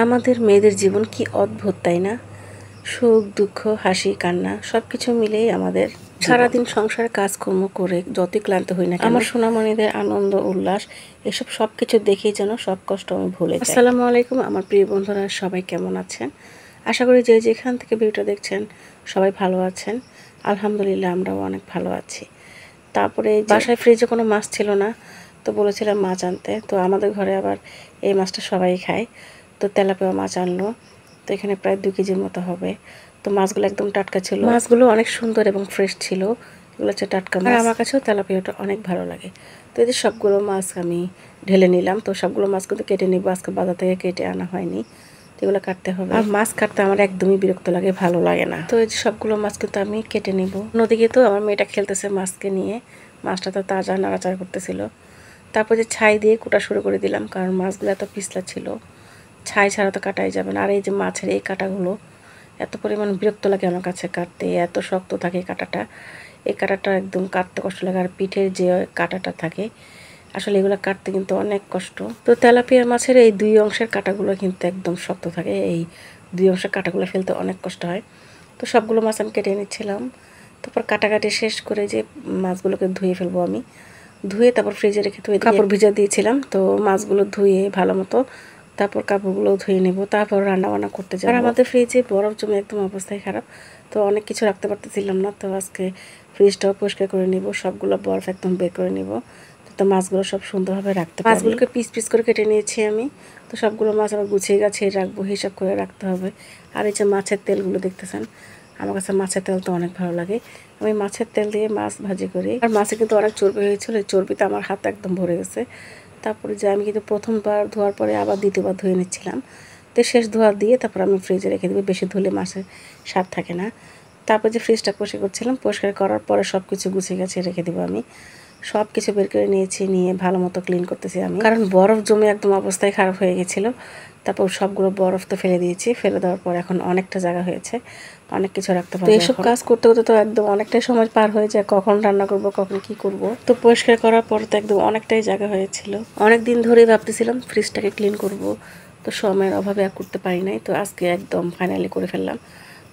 আমাদের মেয়েদের জীবন কি অদ্ভুত, তাই না? সুখ দুঃখ হাসি কান্না সবকিছু মিলেই আমাদের সারাদিন সংসার কাজকর্ম করে যতই ক্লান্ত হই না কেন, আমার সোনামণিদের আনন্দ উল্লাস এসব সবকিছু দেখেই যেন সব কষ্ট আমি ভুলে যাই। আসসালামু আলাইকুম আমার প্রিয় বন্ধুরা, সবাই কেমন আছেন? আশা করি যে যেখান থেকে ভিডিওটা দেখছেন সবাই ভালো আছেন। আলহামদুলিল্লাহ আমরাও অনেক ভালো আছি। তারপরে বাসায় ফ্রিজে কোনো মাছ ছিল না, তো বলেছিলাম মাছ আনতে। তো আমাদের ঘরে আবার এই মাছটা সবাই খায়, তো তেলাপিয়া মাছ আনলো। তো এখানে প্রায় 2 কেজির মতো হবে। তো মাছগুলো একদম টাটকা ছিল, মাছগুলো অনেক সুন্দর এবং ফ্রেশ ছিল। এগুলো হচ্ছে টাটকা মাছ, আর আমার কাছেও তেলাপিয়াটা অনেক ভালো লাগে। তো এই যে সবগুলো মাছ আমি ঢেলে নিলাম। তো সবগুলো মাছ কিন্তু কেটে নিব, আজকে বাজার থেকে কেটে আনা হয়নি, তো এগুলো কাটতে হবে। আর মাছ কাটতে আমার একদমই বিরক্ত লাগে, ভালো লাগে না। তো এই যে সবগুলো মাছ কিন্তু আমি কেটে নিব। অন্যদিকে তো আমার মেয়েটা খেলতেছে মাছকে নিয়ে, মাছটা তো তাজা নাড়াচাড়া করতেছিল। তারপর যে ছাই দিয়ে কুটা শুরু করে দিলাম, কারণ মাছগুলো এত পিছলা ছিল, ছাই ছাড়া তো কাটাই যাবে না। আর এই যে মাছের এই কাঁটাগুলো এত পরিমাণ বিরক্ত লাগে আমার কাছে কাটতে, এত শক্ত থাকে কাঁটাটা। এই কাঁটাটা একদম কাটতে কষ্ট লাগে। আর পিঠের যে কাঁটাটা থাকে, আসলে এগুলো কাটতে কিন্তু অনেক কষ্ট। তো তেলাপিয়া মাছের এই 2 অংশের কাঁটাগুলো কিন্তু একদম শক্ত থাকে, এই 2 অংশের কাঁটাগুলো ফেলতে অনেক কষ্ট হয়। তো সবগুলো মাছ আমি কেটে নিচ্ছিলাম। তারপর কাটাকাটি শেষ করে যে মাছগুলোকে ধুয়ে ফেলবো আমি, ধুয়ে তারপর ফ্রিজে রেখে ধুয়ে কাপড় ভিজা দিয়েছিলাম। তো মাছগুলো ধুয়ে ভালো মতো তারপর কাপড়গুলো ধুয়ে নেব, তারপর রান্না বান্না করতে যাবো। আর আমাদের ফ্রিজে বরফ জমে একদম অবস্থায় খারাপ, তো অনেক কিছু রাখতে পারতেছিলাম না। তো আজকে ফ্রিজটাও পরিষ্কার করে নিব, সবগুলো বরফ একদম বের করে নিব, তো মাছগুলো সব সুন্দরভাবে রাখতে পারি। মাছগুলোকে পিস পিস করে কেটে নিয়েছি আমি। তো সবগুলো মাছ আবার গুছিয়ে গাছিয়ে রাখবো, হিসাব করে রাখতে হবে। আর এই যে মাছের তেলগুলো দেখতেছেন, আমার কাছে মাছের তেল তো অনেক ভালো লাগে। আমি মাছের তেল দিয়ে মাছ ভাজি করি। আর মাছে কিন্তু অনেক চর্বি হয়েছিল, এই চর্বিতে আমার হাত একদম ভরে গেছে। তারপরে যে আমি কিন্তু প্রথমবার ধোয়ার পরে আবার দ্বিতীয়বার ধুয়ে নিচ্ছিলাম। তো শেষ ধোয়া দিয়ে তারপর আমি ফ্রিজে রেখে দেবো, বেশি ধুলে মাছের স্বাদ থাকে না। তারপর যে ফ্রিজটা পরিষ্কার করছিলাম, পরিষ্কার করার পরে সব কিছু গুছিয়ে গেছে রেখে দেবো আমি। সব কিছু বের করে নিয়েছি, নিয়ে ভালো মতো ক্লিন করতেছি আমি, কারণ বরফ জমে একদম অবস্থায় খারাপ হয়ে গেছিলো। তারপর সবগুলো বরফ তো ফেলে দিয়েছি, ফেলে দেওয়ার পর এখন অনেকটা জায়গা হয়েছে, অনেক কিছু রাখতে পারবো। তো এইসব কাজ করতে করতে তো একদম অনেকটাই সময় পার হয়ে যায়, কখন রান্না করব কখন কি করব। তো পরিষ্কার করার পর তো একদম অনেকটাই জায়গা হয়েছিল। অনেক দিন ধরেই ভাবতেছিলাম ফ্রিজটাকে ক্লিন করব, তো সময়ের অভাবে আর করতে পারি নাই। তো আজকে একদম ফাইনালি করে ফেললাম।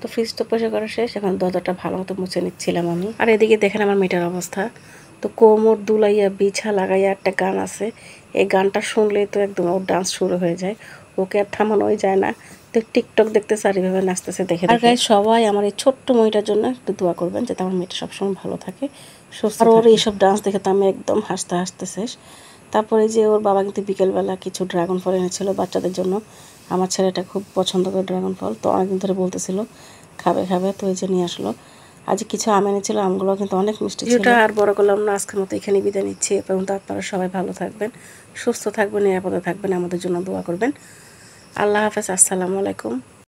তো ফ্রিজ তো পরিষ্কার করা শেষ, এখন দরজাটা ভালো মতো মুছে নিচ্ছিলাম আমি। আর এদিকে দেখেন আমার মেয়েটার অবস্থা, তো কোমর দুলাইয়া বিছা লাগাইয়া একটা গান আছে, এই গানটা শুনলে তো একদম ওর ডান্স শুরু হয়ে যায়, ওকে আর থামানোই যায় না। তো টিকটক দেখতেছে আর এইভাবে নাচতেছে দেখে। আর গাইস সবাই আমার এই ছোট্ট মেয়েটার জন্য একটু দোয়া করবেন, যাতে আমার মেয়েটা সবসময় ভালো থাকে, সুস্থ থাকে। আর ওর এইসব ডান্স দেখে তো আমি একদম হাসতে হাসতে শেষ। তারপরে যে ওর বাবা কিন্তু বিকেলবেলা কিছু ড্রাগন ফল এনেছিল বাচ্চাদের জন্য। আমার ছেলেটা খুব পছন্দ করে ড্রাগন ফল, তো অনেকদিন ধরে বলতেছিল খাবে খাবে, তো এই যে নিয়ে আসলো। আজ কিছু আম এনেছিল, আমগুলো কিন্তু অনেক মিষ্টি ছিল। এটা আর বড় করলাম না, আজকের মতো এখানে বিদায় নিচ্ছি। এ পর্যন্ত আপনারা সবাই ভালো থাকবেন, সুস্থ থাকবেন, নিরাপদে থাকবেন, আমাদের জন্য দোয়া করবেন। আল্লাহ হাফেজ, আসসালামু আলাইকুম।